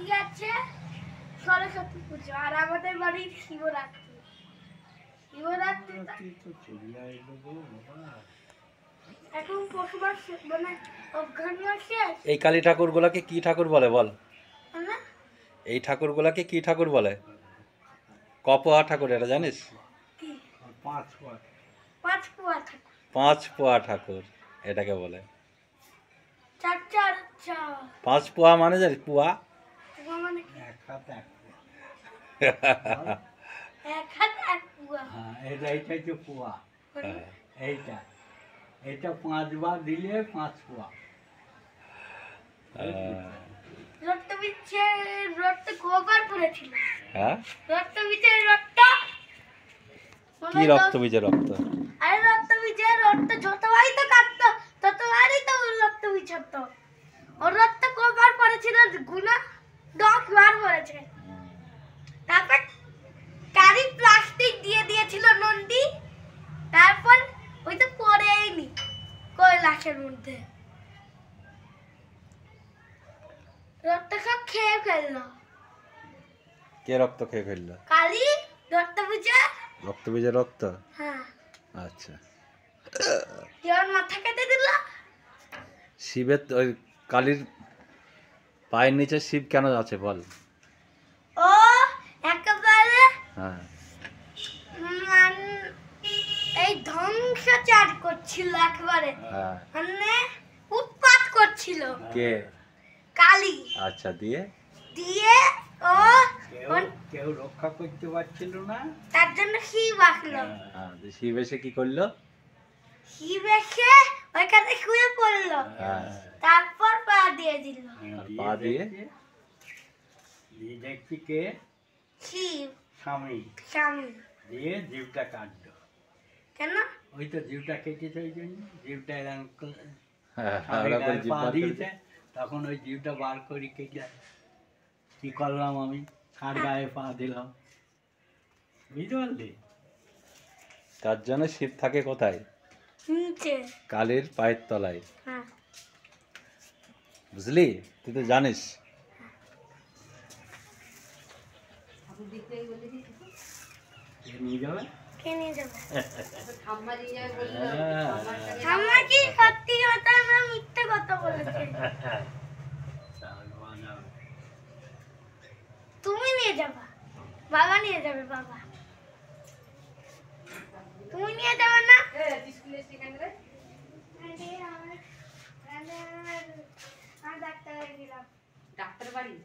কি আছে সরস্বতী পুজো আর আমাদের বাড়ির শিবরাত্রি। শিবরাত্রি তো চলে এলো গো বাবা। এখন পশু মাস মানে অঘ্রাণ মাসে। এই কালী ঠাকুরগুলাকে কি ঠাকুর বলে বল? না এই ঠাকুরগুলাকে কি ঠাকুর বলে? কপোয়া ঠাকুর, এটা জানিস? কি পাঁচ পোয়া ঠাকুর। 5 পোয়া ঠাকুর এটাকে বলে। চার চার চার 5 পোয়া মানে জানিস? পোয়া মানে এক হাত এক এক হাত এক পুয়া। হ্যাঁ, এইটা হচ্ছে পোয়া। এইটা 5 বার দিলে 5 পোয়া। রক্ত কবার পড়েছিল? হ্যাঁ, রক্ত বীজের রক্ত কি রক্ত বীজের রক্ত? আরে রক্ত বীজের রক্ত যতবারই তো কাটতো ততবারই তো রক্ত বীজ হতো। ওর রক্ত কবার পড়েছিল গুনা? 10 বার পড়েছে। তারপর কারি প্লাস্টিক দিয়ে দিয়েছিল নন্দী, তারপর ওই তো পড়েই নি কৈলাসের মধ্যে। রক্ত সব খেয়ে ফেললো। কে রক্ত খেয়ে ফেললো? কালি রক্ত বীজের। রক্ত বীজের রক্ত? হ্যাঁ, আচ্ছা। কেউ মাথা কেটে দিল। শিবের ওই কালীর পায়ের নিচে শিব কেন আছে বল? ও একেবারে হ্যাঁ, এই ধ্বংসাচার করছিল একেবারে, হ্যাঁ। মানে উৎপাত করছিল কে? কালী। আচ্ছা, দিয়ে দিয়ে ও কেউ রক্ষা করতে পারছিল না, তার জন্য শিব আসলো। শিব এসে কি করলো? শিব এসে ওইখানে শুয়ে পড়লো, হ্যাঁ, তারপর পা দিয়ে দিল। পা দিয়ে দেখছি কে? শিব স্বামী। স্বামী। দিয়ে জীবটা কাটলো। কেন? ওই তো জীবটা কেটেছে, ওই জন্য জীবটা এরকম হ্যাঁ, স্বামীর ওরা করে গায়ে জীব পা বার করে দিয়েছে, তখন ওই জীবটা বার করে কেটে কি করলাম আমি, কার গায়ে পা দিলাম, বুঝতে পারলি? তার জন্য শিব থাকে কোথায়? নিচে। কালীর পায়ের তলায়। হ্যাঁ, বুঝলি? তুই তো জানিস। নিয়ে যাবে? কে নিয়ে যাবে? হ্যাঁ। ঠাম্মা কি সত্যি কথা না মিথ্যে কথা বলেছে? তুমি নিয়ে যাবা? বাবা নিয়ে যাবে? বাবা তুমি নিয়ে যাবে না? ডাক্তার বাড়ি।